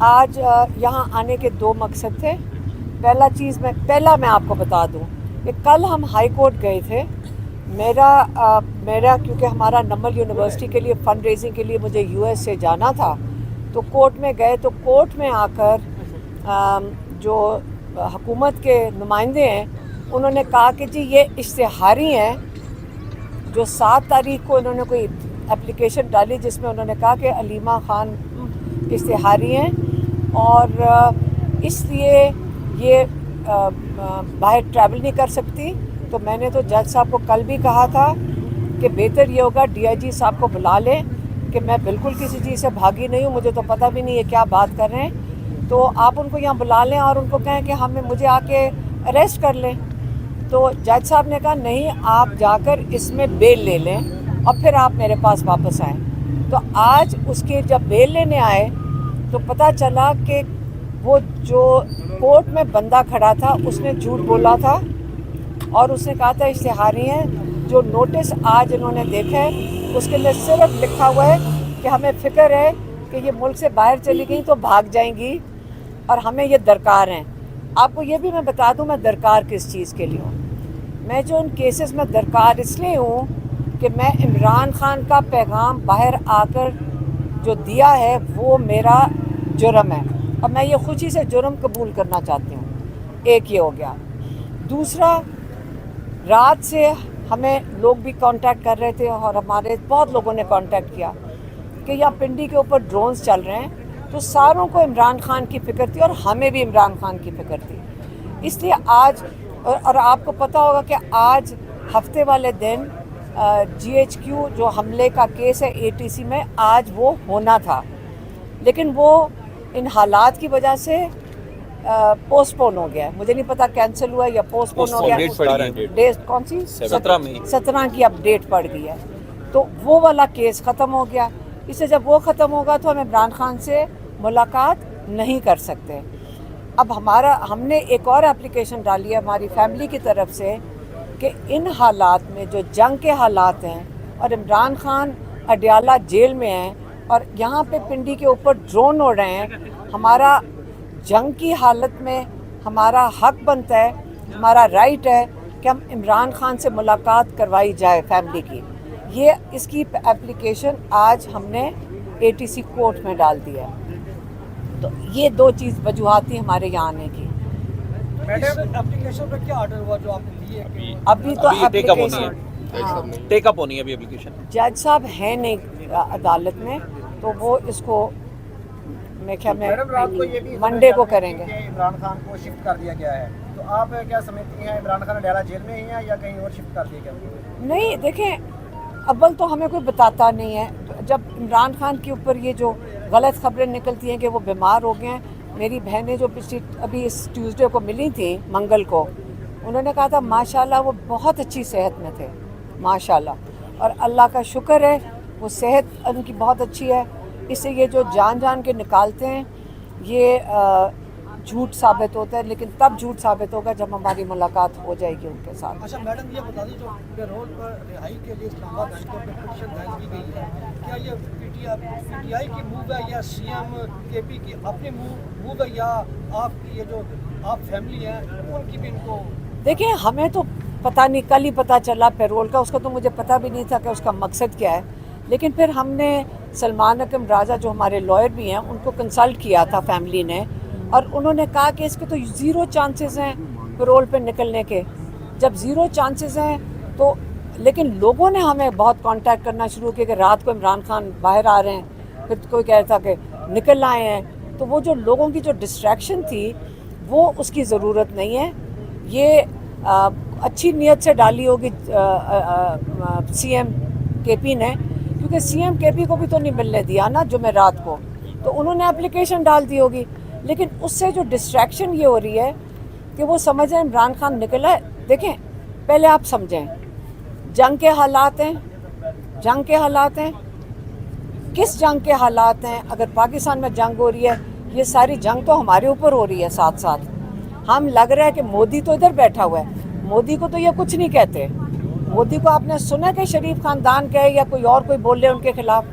आज यहाँ आने के दो मकसद थे। पहला मैं आपको बता दूँ कि कल हम हाई कोर्ट गए थे। मेरा क्योंकि हमारा नमल यूनिवर्सिटी के लिए फ़ंड रेजिंग के लिए मुझे यूएस से जाना था, तो कोर्ट में गए तो कोर्ट में आकर जो हुकूमत के नुमाइंदे हैं उन्होंने कहा कि जी ये इश्तिहारी हैं। जो 7 तारीख को इन्होंने कोई एप्लीकेशन डाली जिसमें उन्होंने कहा कि अलीमा ख़ान इश्तिहारी हैं और इसलिए ये बाहर ट्रैवल नहीं कर सकती। तो मैंने तो जज साहब को कल भी कहा था कि बेहतर ये होगा डीआईजी साहब को बुला लें कि मैं बिल्कुल किसी चीज़ से भागी नहीं हूँ, मुझे तो पता भी नहीं है क्या बात कर रहे हैं। तो आप उनको यहाँ बुला लें और उनको कहें कि मुझे आके अरेस्ट कर लें। तो जज साहब ने कहा नहीं, आप जाकर इसमें बेल ले लें और फिर आप मेरे पास वापस आएँ। तो आज उसके जब बेल लेने आए तो पता चला कि वो जो कोर्ट में बंदा खड़ा था उसने झूठ बोला था और उसने कहा था इश्तिहारी हैं। जो नोटिस आज इन्होंने देखा है उसके अंदर सिर्फ लिखा हुआ है कि हमें फ़िक्र है कि ये मुल्क से बाहर चली गई तो भाग जाएंगी और हमें ये दरकार हैं। आपको ये भी मैं बता दूं मैं दरकार किस चीज़ के लिए हूँ। मैं जो इन केसेस में दरकार इसलिए हूँ कि मैं इमरान ख़ान का पैगाम बाहर आकर जो दिया है वो मेरा जुर्म है और मैं ये खुशी से जुर्म कबूल करना चाहती हूँ। एक ये हो गया। दूसरा, रात से हमें लोग भी कांटेक्ट कर रहे थे और हमारे बहुत लोगों ने कांटेक्ट किया कि यहाँ पिंडी के ऊपर ड्रोन्स चल रहे हैं। तो सारों को इमरान ख़ान की फ़िक्र थी और हमें भी इमरान ख़ान की फ़िक्र थी। इसलिए आज और आपको पता होगा कि आज हफ्ते वाले दिन GHQ जो हमले का केस है ATC में, आज वो होना था, लेकिन वो इन हालात की वजह से पोस्टपोन हो गया है। मुझे नहीं पता कैंसिल हुआ या पोस्टपोन हो गया। डेट कौन सी? 17 की अब डेट पड़ गई है। तो वो वाला केस ख़त्म हो गया। इससे जब वो ख़त्म होगा तो हम इमरान ख़ान से मुलाकात नहीं कर सकते। अब हमने एक और एप्लीकेशन डाली है हमारी फैमिली की तरफ से कि इन हालात में जो जंग के हालात हैं और इमरान ख़ान अडयाला जेल में हैं और यहाँ पे पिंडी के ऊपर ड्रोन उड़ रहे हैं, हमारा जंग की हालत में हमारा हक बनता है, हमारा राइट है कि हम इमरान ख़ान से मुलाकात करवाई जाए फैमिली की। ये इसकी एप्लीकेशन आज हमने ATC कोर्ट में डाल दी है। तो ये दो चीज़ वजूहात थी हमारे यहाँ आने की। मैडम, एप्लीकेशन पर क्या ऑर्डर हुआ जो आपने दी है? अभी तो एप्लीकेशन टेकअप होनी है अभी एप्लीकेशन। जज साहब हैं नहीं अदालत में, तो वो इसको मैं ख्याल में मंडे को करेंगे। इमरान खान को शिफ्ट कर दिया गया है, तो आप क्या समझती हैं इमरान खान अडयाला जेल में ही है या कहीं और शिफ्ट कर दिया गया? नहीं, देखें, अव्वल तो हमें कोई बताता नहीं है। जब इमरान खान के ऊपर ये जो गलत खबरें निकलती हैं कि वो बीमार हो गए हैं, मेरी बहनें जो अभी इस ट्यूसडे को मिली थी, मंगल को, उन्होंने कहा था माशाल्लाह वो बहुत अच्छी सेहत में थे, माशाल्लाह, और अल्लाह का शुक्र है वो सेहत उनकी बहुत अच्छी है। इससे ये जो जान के निकालते हैं ये झूठ साबित होता है, लेकिन तब झूठ साबित होगा जब हमारी मुलाकात हो जाएगी उनके साथ। अच्छा मैडम, ये बता दें, जो पैरोल पर रिहाई के लिए इस्लामाबाद हाई कोर्ट में पिटीशन दायर की गई है, क्या ये PTI की मूव है या CM KP की अपनी मूव है या आपकी ये जो आप फैमिली है उनकी भी इनको? देखिए, हमें तो पता नहीं, कल ही पता चला पैरोल का, उसका तो मुझे पता भी नहीं था कि उसका मकसद क्या है। लेकिन फिर हमने सलमान अकरम राजा जो हमारे लॉयर भी हैं उनको कंसल्ट किया था फैमिली ने, और उन्होंने कहा कि इसके तो 0 चांसेस हैं पैरोल पे निकलने के। जब 0 चांसेस हैं तो, लेकिन लोगों ने हमें बहुत कांटेक्ट करना शुरू किया कि रात को इमरान खान बाहर आ रहे हैं, फिर कोई कह रहा था कि निकल आए हैं। तो वो जो लोगों की जो डिस्ट्रैक्शन थी वो उसकी ज़रूरत नहीं है। ये अच्छी नीयत से डाली होगी CM KP ने, क्योंकि CM KP को भी तो नहीं मिलने दिया ना जुमेरात को, तो उन्होंने एप्लीकेशन डाल दी होगी। लेकिन उससे जो डिस्ट्रैक्शन ये हो रही है कि वो समझ रहे हैं इमरान खान निकला है। देखें, पहले आप समझें, जंग के हालात हैं, जंग के हालात हैं, किस जंग के हालात हैं? अगर पाकिस्तान में जंग हो रही है, ये सारी जंग तो हमारे ऊपर हो रही है साथ साथ। हम लग रहा है कि मोदी तो इधर बैठा हुआ है, मोदी को तो ये कुछ नहीं कहते। मोदी को आपने सुना कि शरीफ खानदान कहे या कोई और कोई बोल रहे उनके खिलाफ?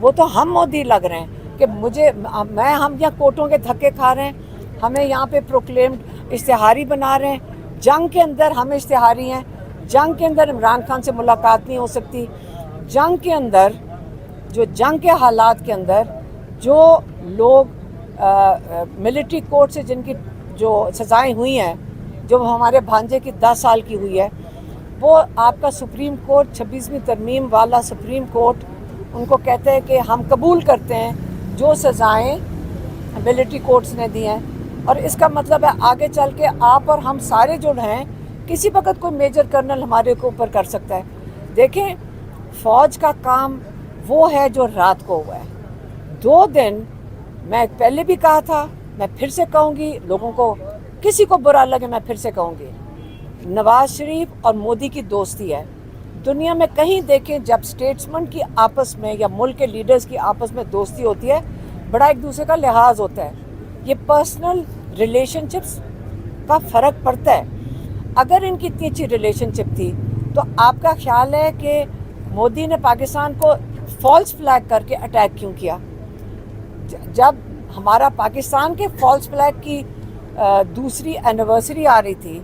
वो तो हम मोदी लग रहे हैं। کہ ہم यहाँ कोर्टों के धक्के खा रहे हैं, हमें यहाँ पे प्रोक्लेम्ड इश्तिहारी बना रहे हैं, जंग के अंदर हम इश्तिहारी हैं, जंग के अंदर इमरान खान से मुलाकात नहीं हो सकती, जंग के अंदर जो जंग के हालात के अंदर जो लोग मिलिट्री कोर्ट से जिनकी जो सज़ाएं हुई हैं, जो हमारे भांजे की 10 साल की हुई है, वो आपका सुप्रीम कोर्ट 26वीं तरमीम वाला सुप्रीम कोर्ट उनको कहते हैं कि हम कबूल करते हैं जो सज़ाएं मिलिट्री कोर्ट्स ने दी हैं। और इसका मतलब है आगे चल के आप और हम सारे जो हैं, किसी वक्त कोई मेजर कर्नल हमारे को ऊपर कर सकता है। देखें, फ़ौज का काम वो है जो रात को हुआ है। 2 दिन मैं पहले भी कहा था, मैं फिर से कहूँगी, लोगों को किसी को बुरा लगे मैं फिर से कहूँगी, नवाज शरीफ और मोदी की दोस्ती है। दुनिया में कहीं देखें जब स्टेट्समैन की आपस में या मुल्क के लीडर्स की आपस में दोस्ती होती है, बड़ा एक दूसरे का लिहाज होता है, ये पर्सनल रिलेशनशिप्स का फ़र्क पड़ता है। अगर इनकी इतनी अच्छी रिलेशनशिप थी तो आपका ख्याल है कि मोदी ने पाकिस्तान को फॉल्स फ्लैग करके अटैक क्यों किया? जब हमारा पाकिस्तान के फॉल्स फ्लैग की दूसरी एनिवर्सरी आ रही थी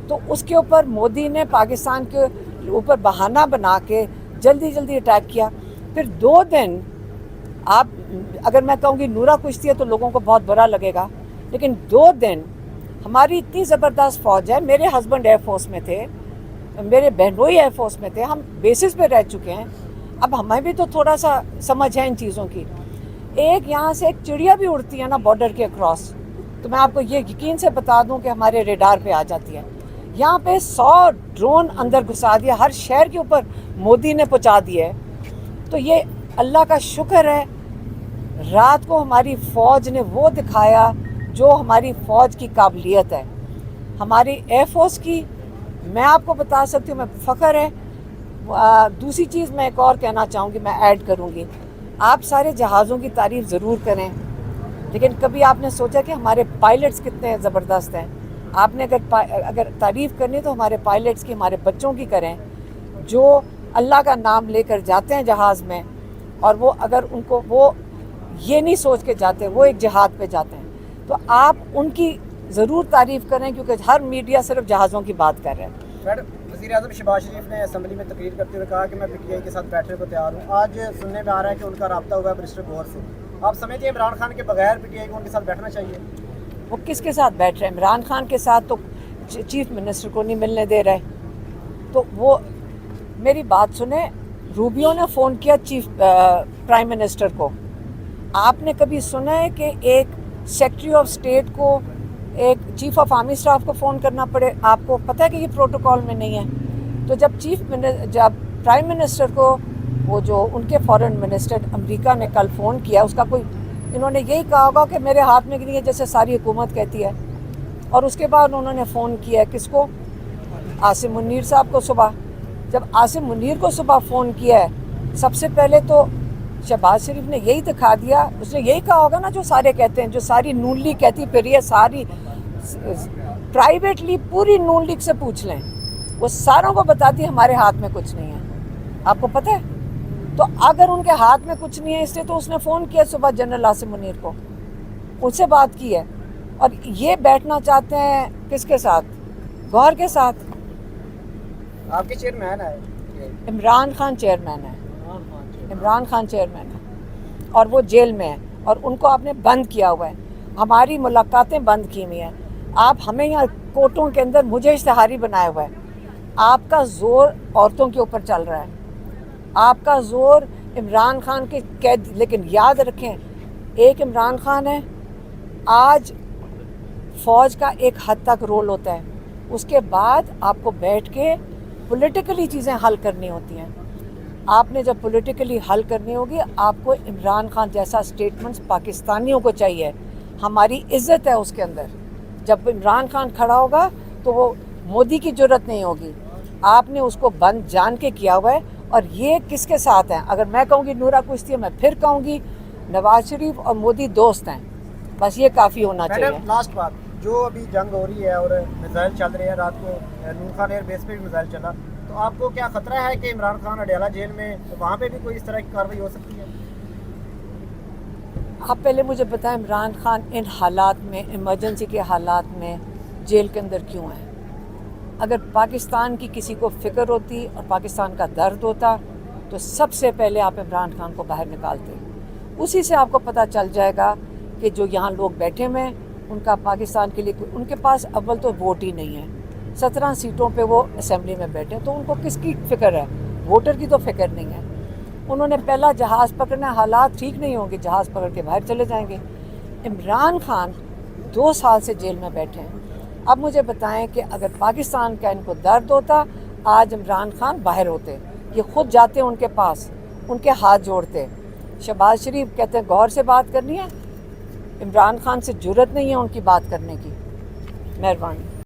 तो उसके ऊपर मोदी ने पाकिस्तान के ऊपर बहाना बना के जल्दी जल्दी अटैक किया। फिर 2 दिन आप, अगर मैं कहूँगी नूरा कुश्ती है तो लोगों को बहुत बुरा लगेगा, लेकिन 2 दिन हमारी इतनी ज़बरदस्त फ़ौज है। मेरे हस्बैंड एयरफोर्स में थे, मेरे बहनोई एयरफोर्स में थे, हम बेसिस पे रह चुके हैं। अब हमें भी तो थोड़ा सा समझ है इन चीज़ों की। एक यहाँ से एक चिड़िया भी उड़ती है ना बॉर्डर के क्रॉस, तो मैं आपको ये यकीन से बता दूं कि हमारे रेडार पे आ जाती है। यहाँ पे 100 ड्रोन अंदर घुसा दिया, हर शहर के ऊपर मोदी ने पहुँचा दिया है। तो ये अल्लाह का शुक्र है, रात को हमारी फ़ौज ने वो दिखाया जो हमारी फ़ौज की काबिलियत है, हमारी एयरफोर्स की। मैं आपको बता सकती हूँ, मैं फ़ख्र है। दूसरी चीज़ मैं एक और कहना चाहूँगी, मैं ऐड करूँगी, आप सारे जहाज़ों की तारीफ़ ज़रूर करें, लेकिन कभी आपने सोचा कि हमारे पायलट्स कितने ज़बरदस्त हैं? आपने अगर तारीफ़ करनी तो हमारे पायलट्स की, हमारे बच्चों की करें, जो अल्लाह का नाम लेकर जाते हैं जहाज़ में, और वो अगर उनको वो ये नहीं सोच के जाते, वो एक जिहाद पे जाते हैं, तो आप उनकी ज़रूर तारीफ़ करें, क्योंकि हर मीडिया सिर्फ जहाज़ों की बात कर रहे हैं। मैडम, वज़ीर-ए-आज़म शहबाज शरीफ ने असम्बली में तकरीर करते हुए कहा कि मैं पीटीआई के साथ बैठने को तैयार हूँ। आज सुनने में आ रहा है कि उनका रब्ता हुआ है बैरिस्टर गौहर से। आप समझते हैं इमरान खान के बगैर पीटीआई को उनके साथ बैठना चाहिए? वो किसके साथ बैठ रहे हैं? इमरान खान के साथ तो चीफ मिनिस्टर को नहीं मिलने दे रहे। तो वो, मेरी बात सुने, रूबियो ने फ़ोन किया प्राइम मिनिस्टर को। आपने कभी सुना है कि एक सेक्रेटरी ऑफ स्टेट को एक चीफ ऑफ आर्मी स्टाफ को फ़ोन करना पड़े? आपको पता है कि ये प्रोटोकॉल में नहीं है। तो जब प्राइम मिनिस्टर को वो जो उनके फॉरेन मिनिस्टर अमेरिका ने कल फ़ोन किया, उसका कोई, इन्होंने यही कहा होगा कि मेरे हाथ में नहीं है, जैसे सारी हुकूमत कहती है। और उसके बाद उन्होंने फ़ोन किया किसको? आसिम मुनीर साहब को सुबह। जब आसिम मुनीर को सुबह फ़ोन किया है, सबसे पहले तो शहबाज शरीफ ने यही दिखा दिया, उसने यही कहा होगा ना जो सारे कहते हैं, जो सारी नून लीग कहती फिर ये सारी प्राइवेटली पूरी नून लीग से पूछ लें, वो सारों को बताती है हमारे हाथ में कुछ नहीं है। आपको पता है? तो अगर उनके हाथ में कुछ नहीं है, इसलिए तो उसने फ़ोन किया सुबह जनरल आसिम मुनीर को, उससे बात की है। और ये बैठना चाहते हैं किसके साथ? गौहर के साथ। आपके चेयरमैन है इमरान खान चेयरमैन है, इमरान खान चेयरमैन है, और वो जेल में है, और उनको आपने बंद किया हुआ है। हमारी मुलाकातें बंद की हुई हैं। आप हमें यहाँ कोर्टों के अंदर मुझे इश्तिहारी बनाया हुआ है। आपका ज़ोर औरतों के ऊपर चल रहा है, आपका ज़ोर इमरान खान के कैद। लेकिन याद रखें, एक इमरान खान है, आज फ़ौज का एक हद तक रोल होता है, उसके बाद आपको बैठ के पॉलिटिकली चीज़ें हल करनी होती हैं। आपने जब पॉलिटिकली हल करनी होगी, आपको इमरान खान जैसा स्टेटमेंट्स पाकिस्तानियों को चाहिए। हमारी इज़्ज़त है उसके अंदर। जब इमरान खान खड़ा होगा तो वो मोदी की ज़रूरत नहीं होगी। आपने उसको बंद जान के किया हुआ है। और ये किसके साथ हैं? अगर मैं कहूँगी नूरा कुश्ती है, मैं फिर कहूँगी नवाज शरीफ और मोदी दोस्त हैं। बस ये काफ़ी होना चाहिए। लास्ट बात, जो अभी जंग हो रही है और मिसाइल चल रहे हैं, रात को नूर खान एयर बेस पे भी मिसाइल चला, तो आपको क्या खतरा है कि इमरान खान अडयाला जेल में, तो वहाँ पे भी कोई इस तरह की कार्रवाई हो सकती है? आप पहले मुझे बताएं इमरान खान इन हालात में, इमरजेंसी के हालात में जेल के अंदर क्यों है? अगर पाकिस्तान की किसी को फ़िक्र होती और पाकिस्तान का दर्द होता तो सबसे पहले आप इमरान खान को बाहर निकालते। उसी से आपको पता चल जाएगा कि जो यहाँ लोग बैठे हुए हैं उनका पाकिस्तान के लिए, उनके पास अव्वल तो वोट ही नहीं है। 17 सीटों पे वो असेंबली में बैठे, तो उनको किसकी फ़िक्र है? वोटर की तो फ़िक्र नहीं है। उन्होंने पहला जहाज़ पकड़ना, हालात ठीक नहीं होंगे, जहाज़ पकड़ के बाहर चले जाएंगे। इमरान खान 2 साल से जेल में बैठे हैं। अब मुझे बताएं कि अगर पाकिस्तान का इनको दर्द होता, आज इमरान खान बाहर होते, ये खुद जाते उनके पास, उनके हाथ जोड़ते। शहबाज शरीफ कहते हैं गौर से बात करनी है, इमरान खान से जुर्रत नहीं है उनकी बात करने की। मेहरबानी।